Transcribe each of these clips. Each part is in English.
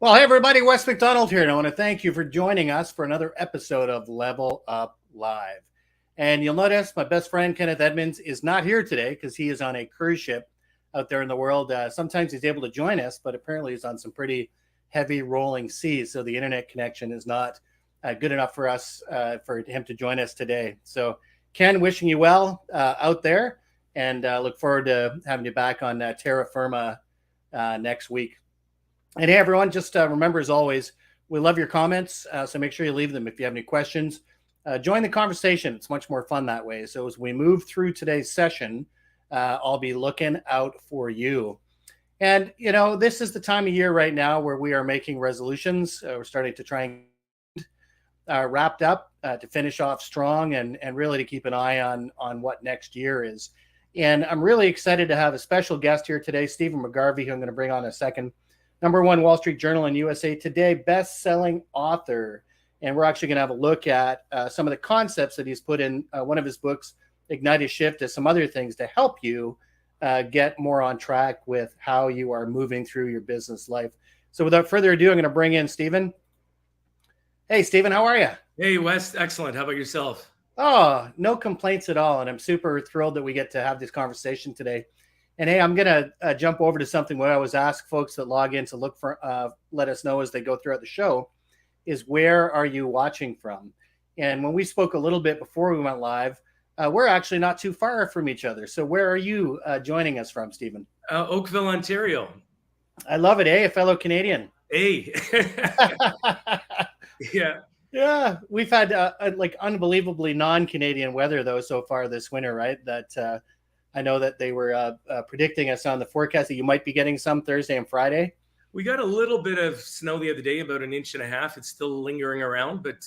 Well, hey everybody, Wes McDonald here, and I want to thank you for joining us for another episode of Level Up Live. And you'll notice my best friend, Kenneth Edmonds, is not here today because he is on a cruise ship out there in the world. Sometimes he's able to join us, but apparently he's on some pretty heavy rolling seas, so the internet connection is not good enough for us, for him to join us today. So, Ken, wishing you well out there, and look forward to having you back on Terra Firma next week. And hey, everyone, just remember, as always, we love your comments, so make sure you leave them if you have any questions. Join the conversation. It's much more fun that way. So as we move through today's session, I'll be looking out for you. And, you know, this is the time of year right now where we are making resolutions. We're starting to try and wrapped up to finish off strong and really to keep an eye on what next year is. And I'm really excited to have a special guest here today, Stephen McGarvey, who I'm going to bring on in a second. #1 Wallstreet Journal and USA Today best-selling author. And we're actually going to have a look at some of the concepts that he's put in one of his books, Ignite a Shift, as some other things to help you get more on track with how you are moving through your business life. So without further ado, I'm going to bring in Stephen. Hey, Stephen, how are you? Hey, Wes. Excellent. How about yourself? Oh, no complaints at all. And I'm super thrilled that we get to have this conversation today. And hey, I'm going to jump over to something where I always ask folks that log in to look for, let us know as they go throughout the show, is where are you watching from? And when we spoke a little bit before we went live, we're actually not too far from each other. So where are you joining us from, Stephen? Oakville, Ontario. I love it, eh? A fellow Canadian. Hey. Yeah. Yeah, we've had like unbelievably non-Canadian weather though so far this winter, right? That I know that they were predicting us on the forecast that you might be getting some Thursday and Friday. We got a little bit of snow the other day, about 1.5 inches. It's still lingering around, but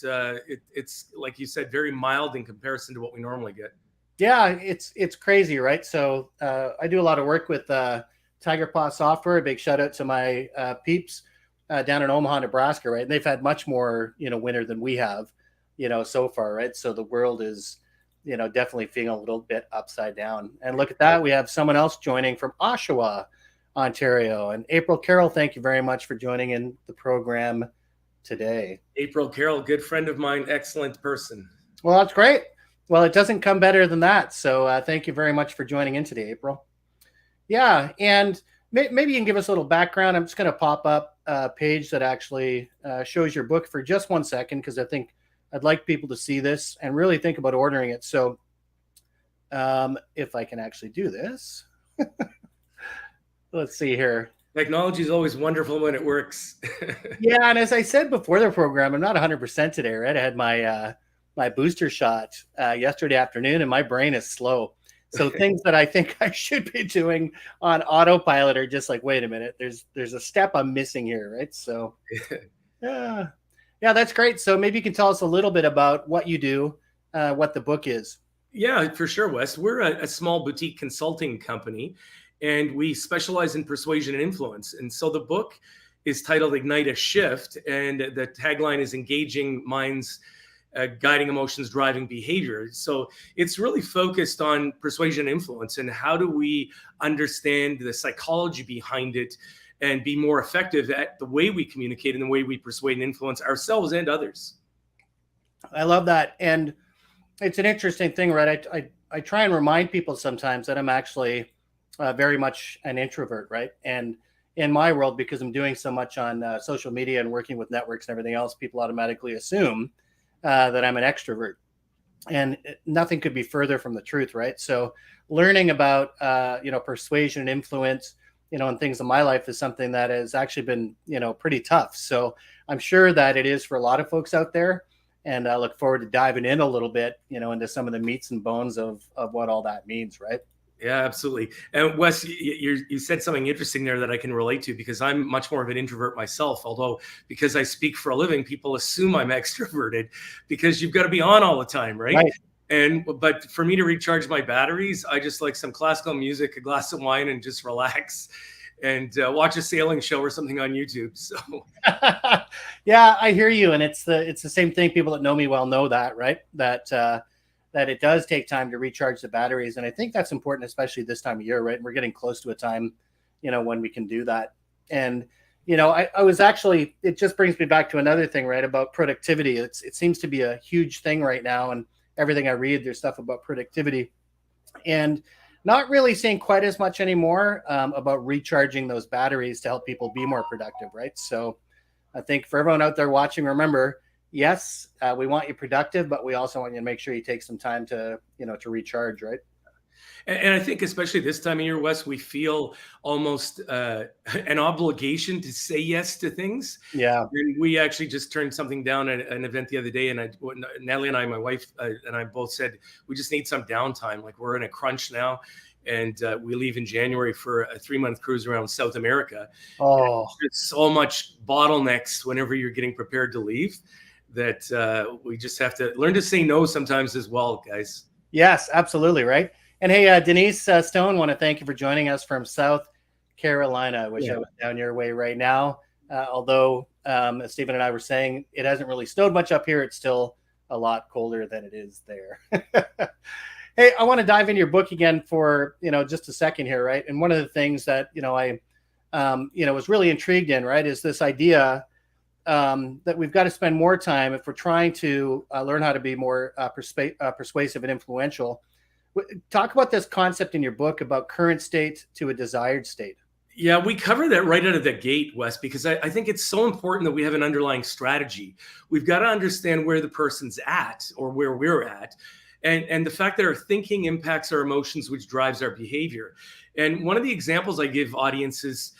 it's like you said, very mild in comparison to what we normally get. Yeah, it's crazy, right? So I do a lot of work with Tiger Paw Software. A big shout out to my peeps down in Omaha, Nebraska, right? And they've had much more, winter than we have, so far, right? So the world is, definitely feeling a little bit upside down. And look at that, we have someone else joining from Oshawa, Ontario. And April Carroll, thank you very much for joining in the program today. April Carroll, good friend of mine, excellent person. Well, that's great. Well, it doesn't come better than that. So thank you very much for joining in today, April. Yeah, and maybe you can give us a little background. I'm just going to pop up a page that actually shows your book for just 1 second, because I think I'd like people to see this and really think about ordering it. So if I can actually do this, let's see here. Technology is always wonderful when it works. Yeah, and as I said before the program, I'm not 100% today, right? I had my booster shot yesterday afternoon, and my brain is slow. So things that I think I should be doing on autopilot are just like, wait a minute, there's a step I'm missing here, right? So yeah, that's great. So maybe you can tell us a little bit about what you do, what the book is. Yeah, for sure, Wes. We're a small boutique consulting company, and we specialize in persuasion and influence. And so the book is titled Ignite a Shift, and the tagline is engaging minds, guiding emotions, driving behavior. So it's really focused on persuasion and influence, and how do we understand the psychology behind it and be more effective at the way we communicate and the way we persuade and influence ourselves and others. I love that. And it's an interesting thing, right? I try and remind people sometimes that I'm actually very much an introvert, right? And in my world, because I'm doing so much on social media and working with networks and everything else, people automatically assume that I'm an extrovert. And nothing could be further from the truth, right? So learning about, persuasion and influence, and things in my life is something that has actually been, pretty tough. So I'm sure that it is for a lot of folks out there. And I look forward to diving in a little bit, into some of the meats and bones of what all that means, right? Yeah, absolutely. And Wes, you said something interesting there that I can relate to, because I'm much more of an introvert myself. Although, because I speak for a living, people assume I'm extroverted, because you've got to be on all the time, right? But for me to recharge my batteries, I just like some classical music, a glass of wine, and just relax and watch a sailing show or something on YouTube. So yeah, I hear you. And it's the same thing. People that know me well know that, right? That it does take time to recharge the batteries. And I think that's important, especially this time of year, right? We're getting close to a time, when we can do that. And I was actually, it just brings me back to another thing, right, about productivity. It seems to be a huge thing right now. And everything I read, there's stuff about productivity and not really seeing quite as much anymore about recharging those batteries to help people be more productive, right? So I think for everyone out there watching, remember, yes, we want you productive, but we also want you to make sure you take some time to recharge, right? And I think especially this time of year, Wes, we feel almost an obligation to say yes to things. Yeah. And we actually just turned something down at an event the other day, and Natalie and I, my wife and I both said we just need some downtime. Like we're in a crunch now, and we leave in January for a 3-month cruise around South America. Oh, it's so much bottlenecks whenever you're getting prepared to leave that we just have to learn to say no sometimes as well, guys. yes, absolutely, right. And hey, Denise Stone, want to thank you for joining us from South Carolina. I wish I was down your way right now. Although, as Stephen and I were saying, it hasn't really snowed much up here. It's still a lot colder than it is there. Hey, I want to dive into your book again for, just a second here, right? And one of the things that, I was really intrigued in, right, is this idea that we've got to spend more time if we're trying to learn how to be more persuasive and influential. Talk about this concept in your book about current state to a desired state. Yeah, we cover that right out of the gate, Wes, because I think it's so important that we have an underlying strategy. We've got to understand where the person's at or where we're at. And the fact that our thinking impacts our emotions, which drives our behavior. And one of the examples I give audiences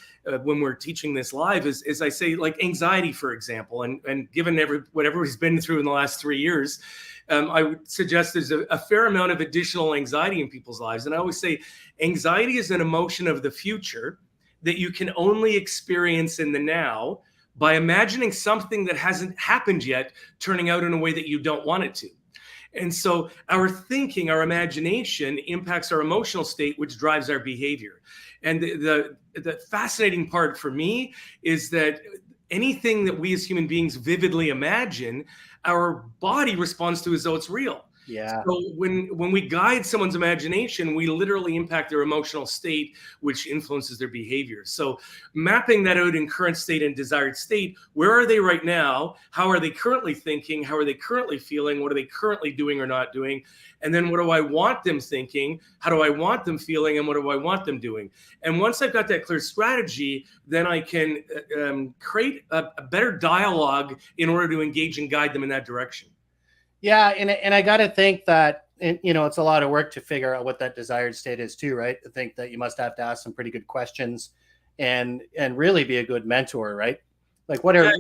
when we're teaching this live is I say, like anxiety, for example, and given what everybody's been through in the last 3 years, I would suggest there's a fair amount of additional anxiety in people's lives. And I always say anxiety is an emotion of the future that you can only experience in the now by imagining something that hasn't happened yet turning out in a way that you don't want it to. And so our thinking, our imagination impacts our emotional state, which drives our behavior. And the fascinating part for me is that anything that we as human beings vividly imagine, our body responds to as though it's real. Yeah. So when we guide someone's imagination, we literally impact their emotional state, which influences their behavior. So mapping that out in current state and desired state, where are they right now? How are they currently thinking? How are they currently feeling? What are they currently doing or not doing? And then what do I want them thinking? How do I want them feeling? And what do I want them doing? And once I've got that clear strategy, then I can create a better dialogue in order to engage and guide them in that direction. Yeah, and I got to think that it's a lot of work to figure out what that desired state is too, right? I think that you must have to ask some pretty good questions and really be a good mentor, right? Like what are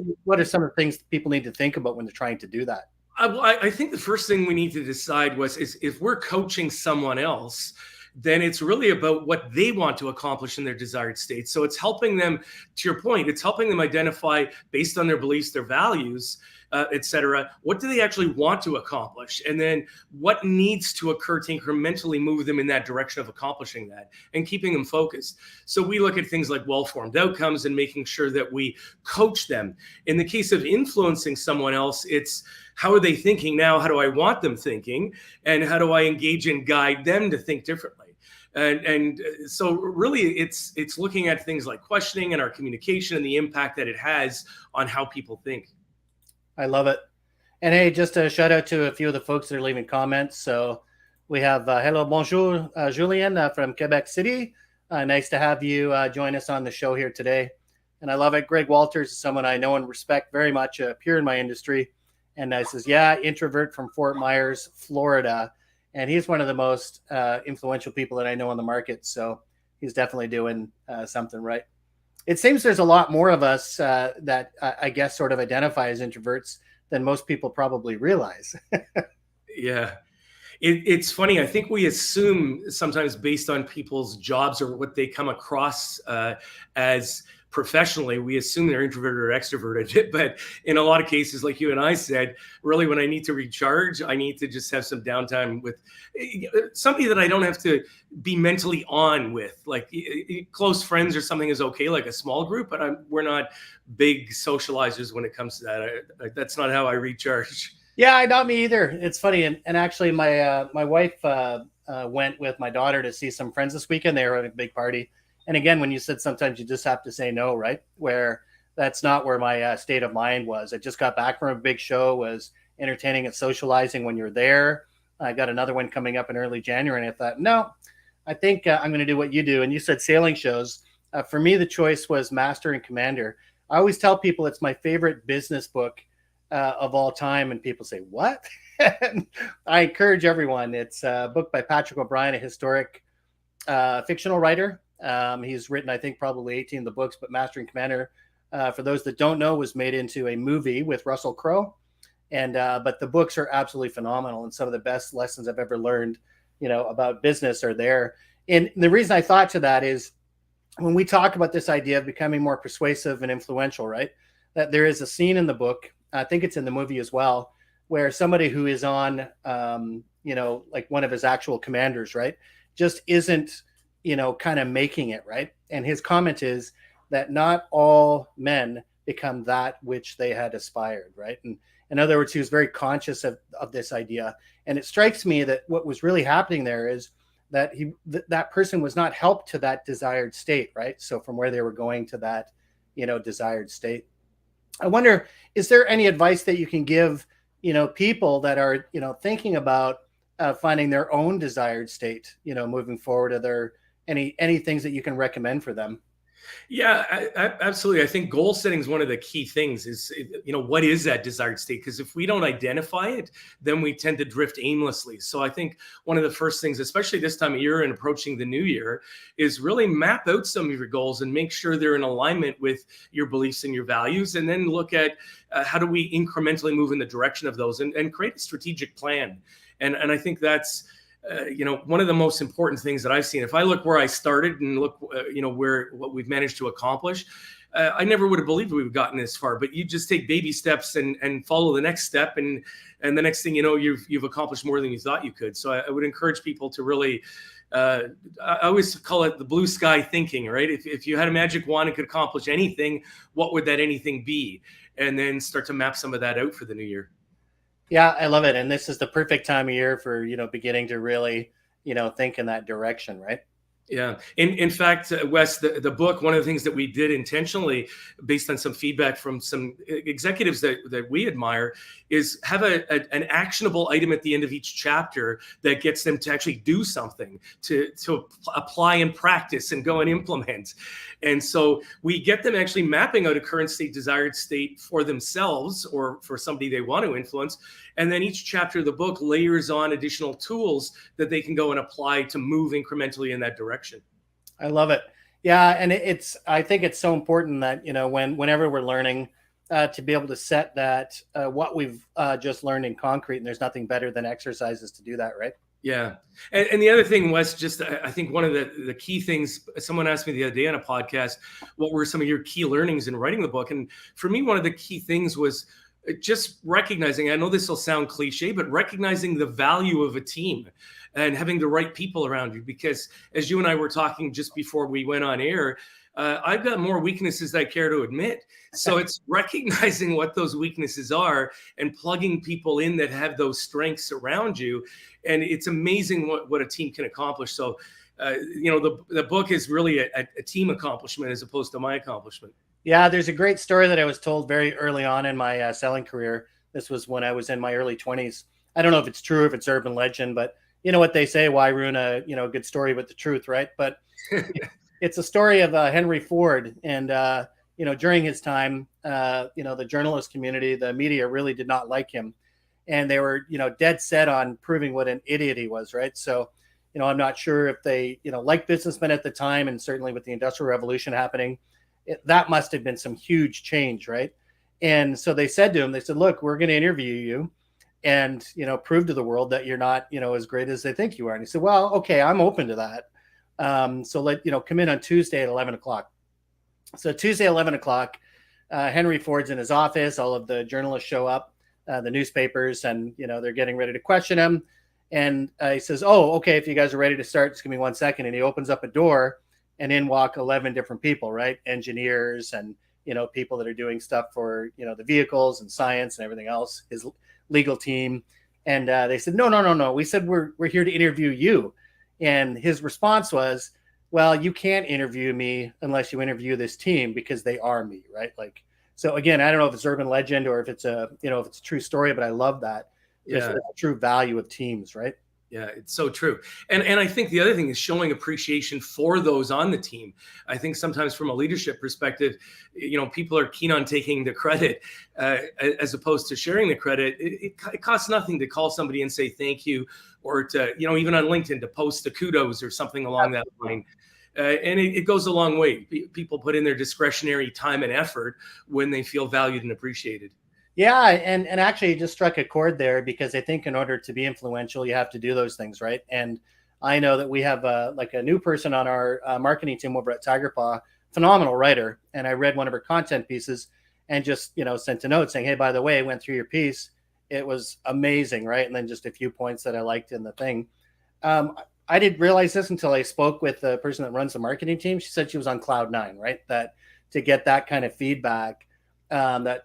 some of the things people need to think about when they're trying to do that? I think the first thing we need to decide is if we're coaching someone else, then it's really about what they want to accomplish in their desired state. So it's helping them, to your point, it's helping them identify based on their beliefs, their values, et cetera, what do they actually want to accomplish? And then what needs to occur to incrementally move them in that direction of accomplishing that and keeping them focused. So we look at things like well-formed outcomes and making sure that we coach them. In the case of influencing someone else, it's how are they thinking now? How do I want them thinking? And how do I engage and guide them to think differently? And so really it's looking at things like questioning and our communication and the impact that it has on how people think. I love it. And hey, just a shout out to a few of the folks that are leaving comments. So we have hello, bonjour, Julien from Quebec City. Nice to have you join us on the show here today. And I love it. Greg Walters is someone I know and respect very much, peer in my industry. And I says, yeah, introvert from Fort Myers, Florida. And he's one of the most influential people that I know on the market. So he's definitely doing something right. It seems there's a lot more of us that I guess sort of identify as introverts than most people probably realize. Yeah. It's funny. I think we assume sometimes based on people's jobs or what they come across as professionally, we assume they're introverted or extroverted. But in a lot of cases, like you and I said, really when I need to recharge, I need to just have some downtime with somebody that I don't have to be mentally on with. Like close friends or something is okay, like a small group, but we're not big socializers when it comes to that. That's not how I recharge. Yeah, not me either. It's funny. And actually my wife went with my daughter to see some friends this weekend. They were at a big party. And again, when you said sometimes you just have to say no, right? Where that's not where my state of mind was. I just got back from a big show, was entertaining and socializing when you're there. I got another one coming up in early January, and I thought, no, I think I'm going to do what you do. And you said sailing shows. For me, the choice was Master and Commander. I always tell people it's my favorite business book of all time, and people say, what? I encourage everyone. It's a book by Patrick O'Brien, a historic fictional writer. He's written, I think, probably 18 of the books, but Master and Commander, for those that don't know, was made into a movie with Russell Crowe. And but the books are absolutely phenomenal, and some of the best lessons I've ever learned, about business are there. And the reason I thought to that is when we talk about this idea of becoming more persuasive and influential, right? That there is a scene in the book, I think it's in the movie as well, where somebody who is on, like one of his actual commanders, right, just isn't, kind of making it, right? And his comment is that not all men become that which they had aspired, right? And in other words, he was very conscious of this idea. And it strikes me that what was really happening there is that that person was not helped to that desired state, right? So from where they were going to that, desired state. I wonder, is there any advice that you can give, people that are, thinking about finding their own desired state, moving forward? Are there any things that you can recommend for them? Yeah, absolutely. I think goal setting is one of the key things is, what is that desired state? Because if we don't identify it, then we tend to drift aimlessly. So I think one of the first things, especially this time of year and approaching the new year, is really map out some of your goals and make sure they're in alignment with your beliefs and your values. And then look at how do we incrementally move in the direction of those and create a strategic plan. And I think that's, one of the most important things that I've seen. If I look where I started and look, what we've managed to accomplish, I never would have believed we've gotten this far. But you just take baby steps and follow the next step, and the next thing you know, you've accomplished more than you thought you could. So I would encourage people to really. I always call it the blue sky thinking, right? If you had a magic wand and could accomplish anything, what would that anything be? And then start to map some of that out for the new year. Yeah, I love it. And this is the perfect time of year for, beginning to really, think in that direction, right? Yeah. In fact, Wes, the book, one of the things that we did intentionally based on some feedback from some executives that we admire is have an actionable item at the end of each chapter that gets them to actually do something, to apply and practice and go and implement. And so we get them actually mapping out a current state, desired state for themselves or for somebody they want to influence. And then each chapter of the book layers on additional tools that they can go and apply to move incrementally in that direction. I love it. Yeah. And I think it's so important that, whenever we're learning to be able to set that, what we've just learned in concrete, and there's nothing better than exercises to do that, right? Yeah. And the other thing, Wes, just I think one of the key things, someone asked me the other day on a podcast, what were some of your key learnings in writing the book? And for me, one of the key things was just recognizing, I know this will sound cliche, but recognizing the value of a team and having the right people around you. Because as you and I were talking just before we went on air, I've got more weaknesses than I care to admit. So it's recognizing what those weaknesses are and plugging people in that have those strengths around you. And it's amazing what a team can accomplish. So, the book is really a team accomplishment as opposed to my accomplishment. Yeah, there's a great story that I was told very early on in my selling career. This was when I was in my early 20s. I don't know if it's true, if it's urban legend, but you know what they say, why ruin a good story with the truth, right? But it's a story of Henry Ford. And, during his time, the journalist community, the media really did not like him. And they were, dead set on proving what an idiot he was, right? So, I'm not sure if they, liked businessmen at the time, and certainly with the Industrial Revolution happening, that must have been some huge change, right? And so they said to him, they said, look, we're going to interview you and, prove to the world that you're not, as great as they think you are. And he said, well, okay, I'm open to that. So come in on Tuesday at 11 o'clock. So Tuesday, 11 o'clock, Henry Ford's in his office. All of the journalists show up, the newspapers, and, they're getting ready to question him. And he says, oh, okay, if you guys are ready to start, just give me 1 second. And he opens up a door, and in walk 11 different people, right? Engineers and, people that are doing stuff for, the vehicles and science and everything else, his legal team. And they said, no. We said, we're here to interview you. And his response was, well, you can't interview me unless you interview this team because they are me, right? Like, So again, I don't know if it's urban legend or if it's if it's a true story, but I love that. Just Yeah. the true value of teams, right? Yeah, it's so true. And I think the other thing is showing appreciation for those on the team. I think sometimes from a leadership perspective, people are keen on taking the credit as opposed to sharing the credit. It costs nothing to call somebody and say thank you, or to, even on LinkedIn to post the kudos or something along that line. And it goes a long way. People put in their discretionary time and effort when they feel valued and appreciated. Yeah, and actually you just struck a chord there, because I think in order to be influential, you have to do those things, right? And I know that we have like a new person on our marketing team over at Tiger Paw, phenomenal writer, and I read one of her content pieces and just sent a note saying, hey, by the way, I went through your piece, it was amazing, right? And then just a few points that I liked in the thing. I didn't realize this until I spoke with the person that runs the marketing team. She said she was on cloud 9, right? That to get that kind of feedback. That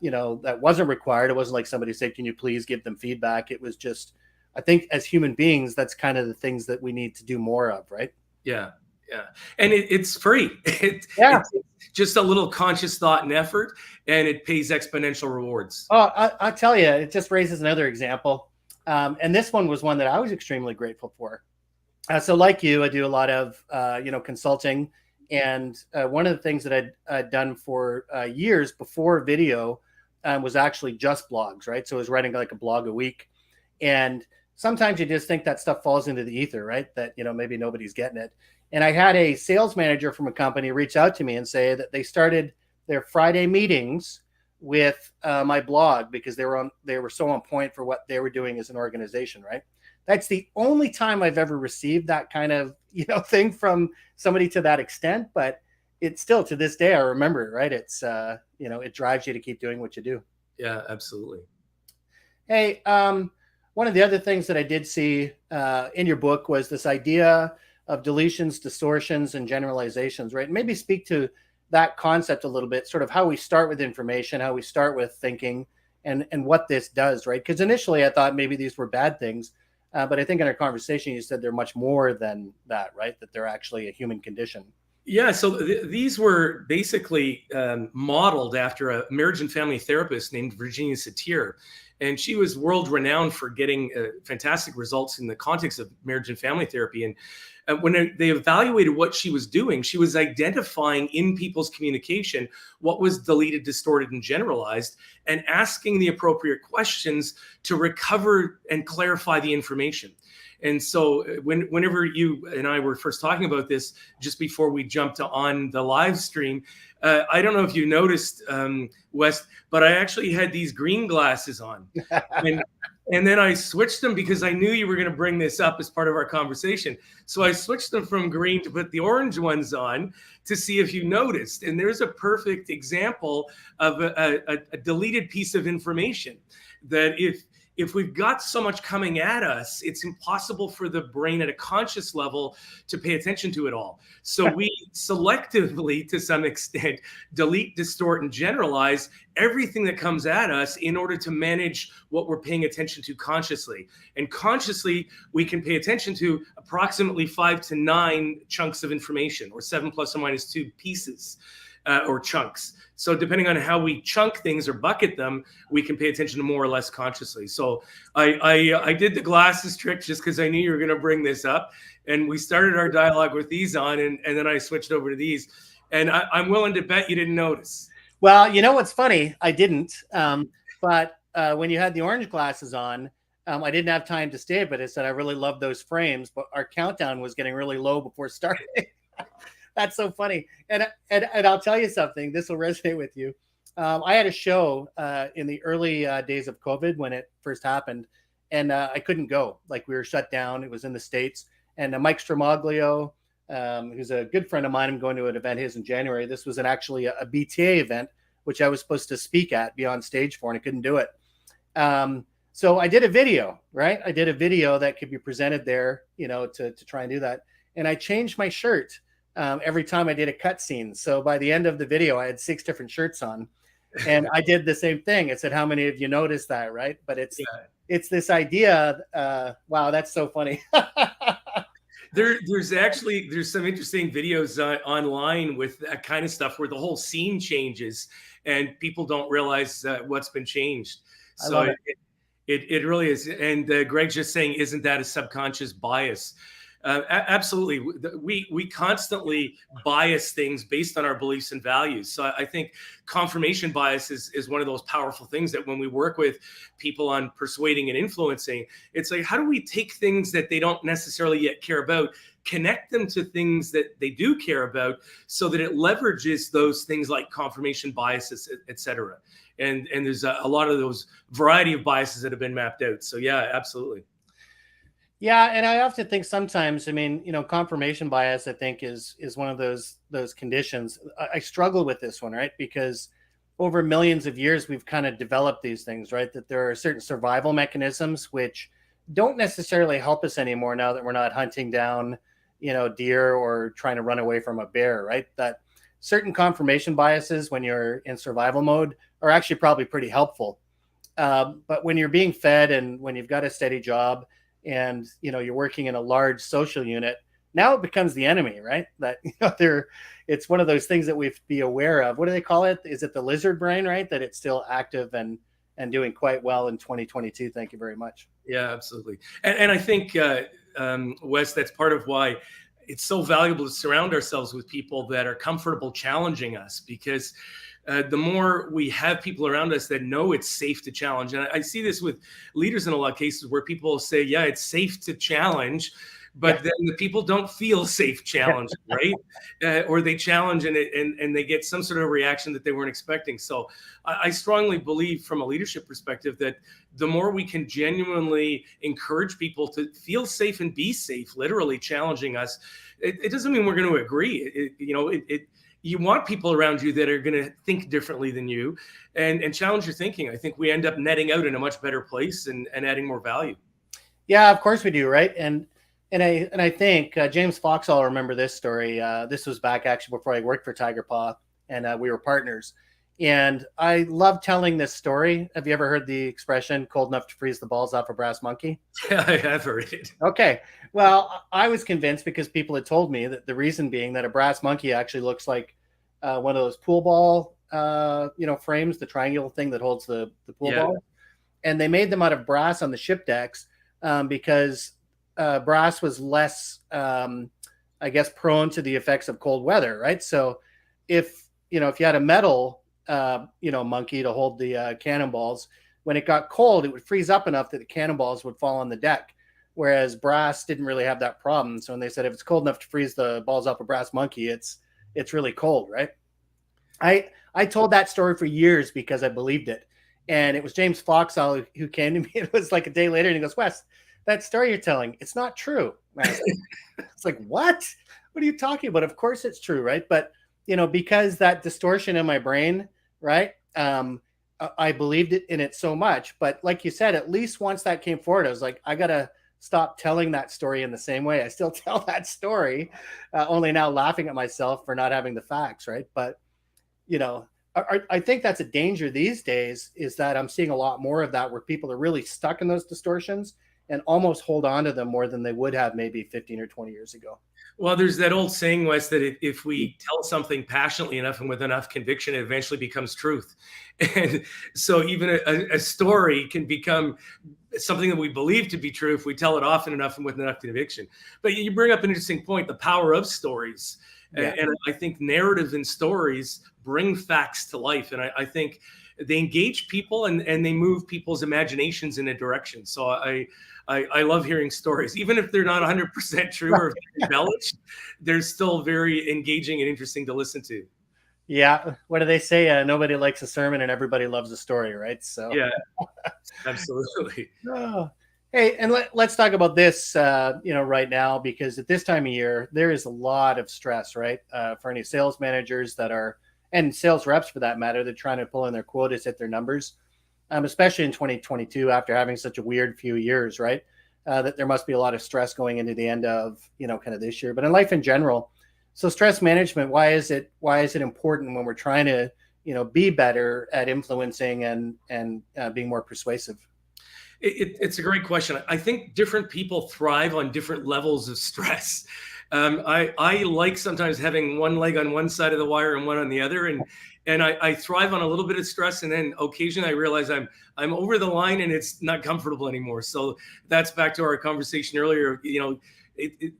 wasn't required. It wasn't like somebody said, can you please give them feedback? It was just, I think as human beings, that's kind of the things that we need to do more of, right? Yeah. Yeah. And it's free. It's just a little conscious thought and effort, and it pays exponential rewards. Oh, I'll tell you, it just raises another example. And this one was one that I was extremely grateful for. So like you, I do a lot of, consulting. And one of the things that I'd done for years before video was actually just blogs, right? So I was writing like a blog a week. And sometimes you just think that stuff falls into the ether, right? That, maybe nobody's getting it. And I had a sales manager from a company reach out to me and say that they started their Friday meetings with my blog because they were so on point for what they were doing as an organization, right? That's the only time I've ever received that kind of, thing from somebody to that extent. But it's still, to this day, I remember it, right? It's, it drives you to keep doing what you do. Yeah, absolutely. Hey, one of the other things that I did see in your book was this idea of deletions, distortions, and generalizations, right? Maybe speak to that concept a little bit, sort of how we start with information, how we start with thinking, and what this does, right? Because initially I thought maybe these were bad things. But I think in our conversation, you said they're much more than that, right? That they're actually a human condition. Yeah, so these were basically modeled after a marriage and family therapist named Virginia Satir. And she was world renowned for getting fantastic results in the context of marriage and family therapy. And when they evaluated what she was doing, she was identifying in people's communication what was deleted, distorted, and generalized, and asking the appropriate questions to recover and clarify the information. And so whenever you and I were first talking about this, just before we jumped on the live stream, I don't know if you noticed, Wes, but I actually had these green glasses on. And then I switched them because I knew you were going to bring this up as part of our conversation. So I switched them from green to put the orange ones on to see if you noticed. And there's a perfect example of a deleted piece of information that if we've got so much coming at us, it's impossible for the brain at a conscious level to pay attention to it all. So we selectively, to some extent, delete, distort, and generalize everything that comes at us in order to manage what we're paying attention to consciously. And consciously, we can pay attention to approximately 5 to 9 chunks of information, or 7 plus or minus 2 pieces. Or chunks. So depending on how we chunk things or bucket them, we can pay attention to more or less consciously. So I did the glasses trick just because I knew you were going to bring this up. And we started our dialogue with these on, and then I switched over to these. And I'm willing to bet you didn't notice. Well, you know what's funny? I didn't. But when you had the orange glasses on, I didn't have time to stay, but I said I really love those frames. But our countdown was getting really low before starting. That's so funny. And I'll tell you something, this will resonate with you. I had a show in the early days of COVID when it first happened, and I couldn't go. Like, we were shut down. It was in the States. And Mike Stramaglio, who's a good friend of mine, I'm going to an event his in January. This was actually a BTA event, which I was supposed to speak at, be on stage for, and I couldn't do it. So I did a video, right? I did a video that could be presented there, to try and do that. And I changed my shirt every time I did a cut scene. So by the end of the video, I had 6 different shirts on, and I did the same thing. It said, how many of you noticed that, right? But it's this idea. Wow, that's so funny. There's some interesting videos online with that kind of stuff where the whole scene changes and people don't realize what's been changed. I love So it. it really is. And Greg's just saying, isn't that a subconscious bias? Absolutely. We constantly bias things based on our beliefs and values. So I think confirmation bias is one of those powerful things that when we work with people on persuading and influencing, it's like, how do we take things that they don't necessarily yet care about, connect them to things that they do care about, so that it leverages those things like confirmation biases, et cetera. And there's a lot of those variety of biases that have been mapped out. So yeah, absolutely. Yeah, and I often think sometimes, I mean, confirmation bias, I think is one of those conditions. I struggle with this one, right? Because over millions of years, we've kind of developed these things, right? That there are certain survival mechanisms which don't necessarily help us anymore now that we're not hunting down, deer or trying to run away from a bear, right? That certain confirmation biases when you're in survival mode are actually probably pretty helpful. But when you're being fed and when you've got a steady job, and you're working in a large social unit, now it becomes the enemy, right? That it's one of those things that we have to be aware of. What do they call it? Is it the lizard brain, right? That it's still active and doing quite well in 2022. Thank you very much. Yeah, absolutely. And I think, Wes, that's part of why it's so valuable to surround ourselves with people that are comfortable challenging us, because the more we have people around us that know it's safe to challenge. And I see this with leaders in a lot of cases where people say, yeah, it's safe to challenge, but then the people don't feel safe challenged, right? Or they challenge and they get some sort of reaction that they weren't expecting. So I strongly believe from a leadership perspective that the more we can genuinely encourage people to feel safe and be safe, literally challenging us, it doesn't mean we're going to agree. You want people around you that are going to think differently than you and challenge your thinking. I think we end up netting out in a much better place and adding more value. Yeah, of course we do, right? And I think James Foxall, remember this story. This was back actually before I worked for Tiger Paw, and we were partners. And I love telling this story. Have you ever heard the expression "cold enough to freeze the balls off a brass monkey"? Yeah, I have heard it. Okay. Well, I was convinced because people had told me that the reason being that a brass monkey actually looks like one of those pool ball, frames, the triangular thing that holds the pool ball. And they made them out of brass on the ship decks because brass was less, I guess, prone to the effects of cold weather, right? So if you had a metal, monkey to hold the cannonballs, when it got cold, it would freeze up enough that the cannonballs would fall on the deck. Whereas brass didn't really have that problem. So when they said if it's cold enough to freeze the balls off a brass monkey, it's really cold, right? I told that story for years because I believed it. And it was James Foxall who came to me. It was like a day later and he goes, "Wes, that story you're telling, it's not true." It's like, what are you talking about? Of course it's true, right? But, because that distortion in my brain, right? I believed in it so much. But like you said, at least once that came forward, I was like, I got to stop telling that story in the same way. I still tell that story, only now laughing at myself for not having the facts, right? But, I think that's a danger these days, is that I'm seeing a lot more of that where people are really stuck in those distortions and almost hold on to them more than they would have maybe 15 or 20 years ago. Well, there's that old saying, Wes, that if we tell something passionately enough and with enough conviction, it eventually becomes truth. And so even a story can become something that we believe to be true if we tell it often enough and with enough conviction. But you bring up an interesting point, the power of stories. Yeah. And I think narrative and stories bring facts to life. And I think they engage people and they move people's imaginations in a direction. So I love hearing stories, even if they're not 100% true or if they're embellished, they're still very engaging and interesting to listen to. Yeah. What do they say? Nobody likes a sermon and everybody loves a story, right? So yeah, absolutely. Oh. Hey, and let's talk about this, right now, because at this time of year, there is a lot of stress, right? For any sales managers and sales reps for that matter, they're trying to pull in their quotas, hit their numbers, especially in 2022, after having such a weird few years, right? That there must be a lot of stress going into the end of, kind of this year, but in life in general. So stress management, why is it important when we're trying to, be better at influencing and being more persuasive? It's a great question. I think different people thrive on different levels of stress. I like sometimes having one leg on one side of the wire and one on the other, and I thrive on a little bit of stress, and then occasionally I realize I'm over the line and it's not comfortable anymore. So that's back to our conversation earlier.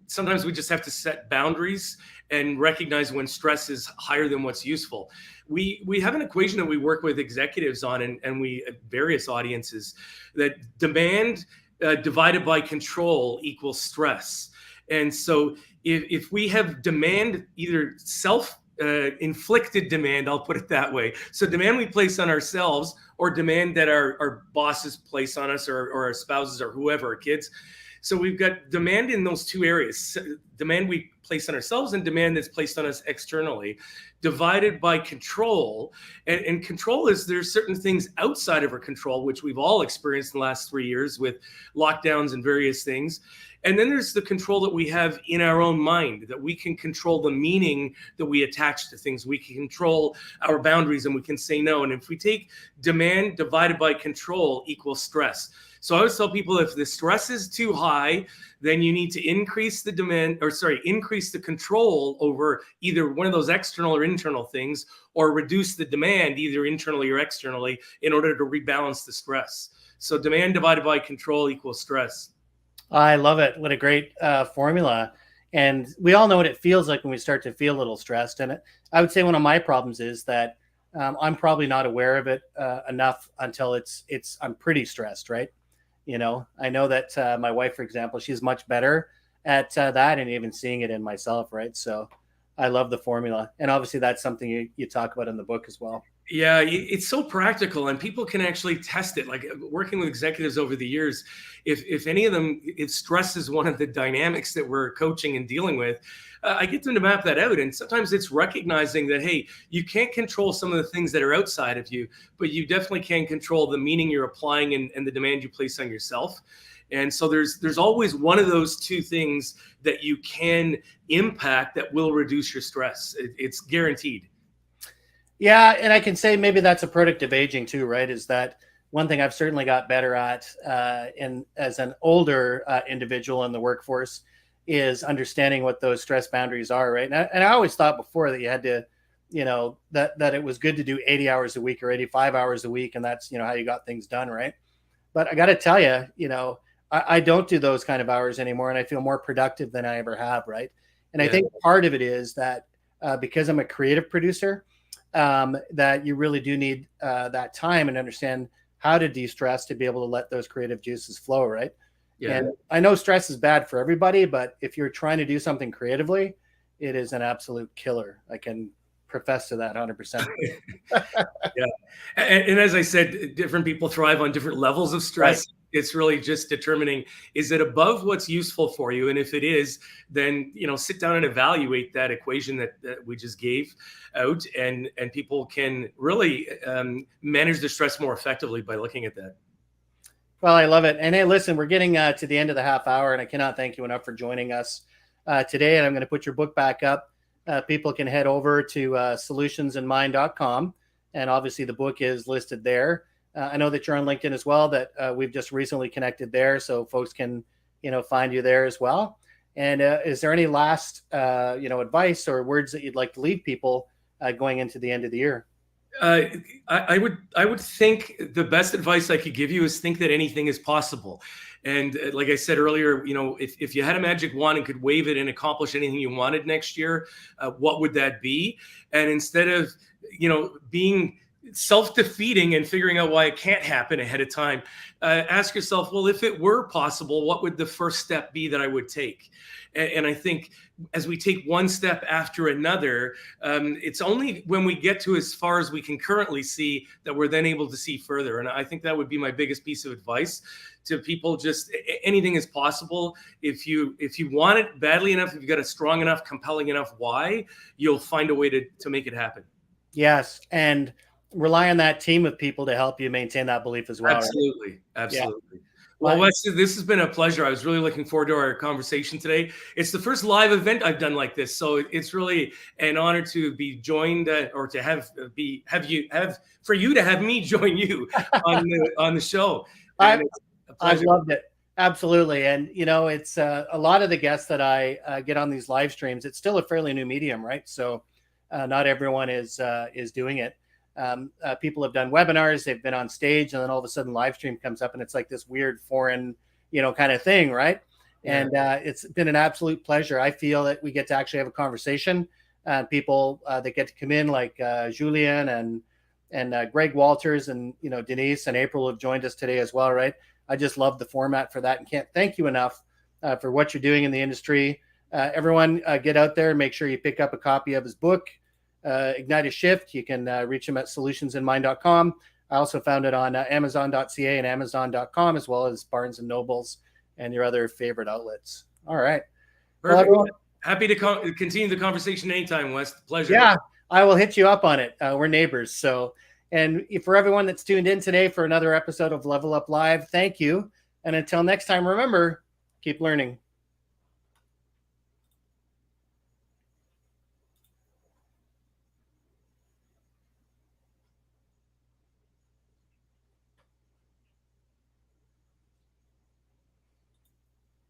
Sometimes we just have to set boundaries and recognize when stress is higher than what's useful. We have an equation that we work with executives on, and we various audiences, that demand divided by control equals stress. And so if we have demand, either inflicted demand, I'll put it that way. So demand we place on ourselves, or demand that our bosses place on us, or our spouses, or whoever, our kids. So we've got demand in those two areas: demand we place on ourselves and demand that's placed on us externally, divided by control. And control is, there's certain things outside of our control, which we've all experienced in the last 3 years with lockdowns and various things. And then there's the control that we have in our own mind, that we can control the meaning that we attach to things. We can control our boundaries, and we can say no. And if we take demand divided by control equals stress. So I always tell people, if the stress is too high, then you need to increase the control over either one of those external or internal things, or reduce the demand either internally or externally in order to rebalance the stress. So demand divided by control equals stress. I love it. What a great formula. And we all know what it feels like when we start to feel a little stressed. And I would say one of my problems is that I'm probably not aware of it enough until I'm pretty stressed, right? I know that my wife, for example, she's much better at that, and even seeing it in myself, right? So I love the formula. And obviously that's something you talk about in the book as well. Yeah, it's so practical, and people can actually test it. Like working with executives over the years, if any of them, if stress is one of the dynamics that we're coaching and dealing with, I get them to map that out. And sometimes it's recognizing that, hey, you can't control some of the things that are outside of you, but you definitely can control the meaning you're applying and the demand you place on yourself. And so there's always one of those two things that you can impact that will reduce your stress. It's guaranteed. Yeah, and I can say maybe that's a product of aging too, right? Is that one thing I've certainly got better at as an older individual in the workforce, is understanding what those stress boundaries are, right? And I always thought before that you had to, that it was good to do 80 hours a week or 85 hours a week, and that's, how you got things done, right? But I got to tell you, I don't do those kind of hours anymore, and I feel more productive than I ever have, right? And I think part of it is that because I'm a creative producer, that you really do need that time and understand how to de-stress to be able to let those creative juices flow, right? Yeah. And I know stress is bad for everybody, but if you're trying to do something creatively, it is an absolute killer. I can profess to that 100%. Yeah. And as I said, different people thrive on different levels of stress. Right. It's really just determining, is it above what's useful for you? And if it is, then, sit down and evaluate that equation that we just gave out, and people can really manage their stress more effectively by looking at that. Well, I love it. And hey, listen, we're getting to the end of the half hour, and I cannot thank you enough for joining us today. And I'm going to put your book back up. People can head over to solutionsinmind.com, and obviously the book is listed there. I know that you're on LinkedIn as well, that we've just recently connected there, so folks can, find you there as well. And is there any last, advice or words that you'd like to leave people going into the end of the year? I would think the best advice I could give you is think that anything is possible. And like I said earlier, if you had a magic wand and could wave it and accomplish anything you wanted next year, what would that be? And instead of, being self-defeating and figuring out why it can't happen ahead of time, ask yourself, well, if it were possible, what would the first step be that I would take? And I think as we take one step after another, it's only when we get to as far as we can currently see that we're then able to see further. And I think that would be my biggest piece of advice to people. Just anything is possible. If you want it badly enough, if you've got a strong enough, compelling enough why, you'll find a way to make it happen. Yes. And rely on that team of people to help you maintain that belief as well. Absolutely. Right? Absolutely. Yeah. Well, Wes, this has been a pleasure. I was really looking forward to our conversation today. It's the first live event I've done like this, so it's really an honor to be joined, or to have for you to have me join you on the show. I've loved it. Absolutely. And, it's a lot of the guests that I get on these live streams. It's still a fairly new medium, right? So not everyone is doing it. People have done webinars, they've been on stage, and then all of a sudden live stream comes up and it's like this weird foreign, kind of thing, right? Yeah. And it's been an absolute pleasure. I feel that we get to actually have a conversation. People that get to come in, like Julian and Greg Walters and Denise and April have joined us today as well, right? I just love the format for that and can't thank you enough for what you're doing in the industry. Everyone get out there and make sure you pick up a copy of his book, Ignite a Shift. You can reach him at solutionsinmind.com. I also found it on amazon.ca and amazon.com, as well as Barnes and Nobles and your other favorite outlets. All right. Perfect. Well, happy to continue the conversation anytime, Wes. Pleasure. Yeah, I will hit you up on it. We're neighbors. So, and for everyone that's tuned in today for another episode of Level Up Live, thank you. And until next time, remember, keep learning.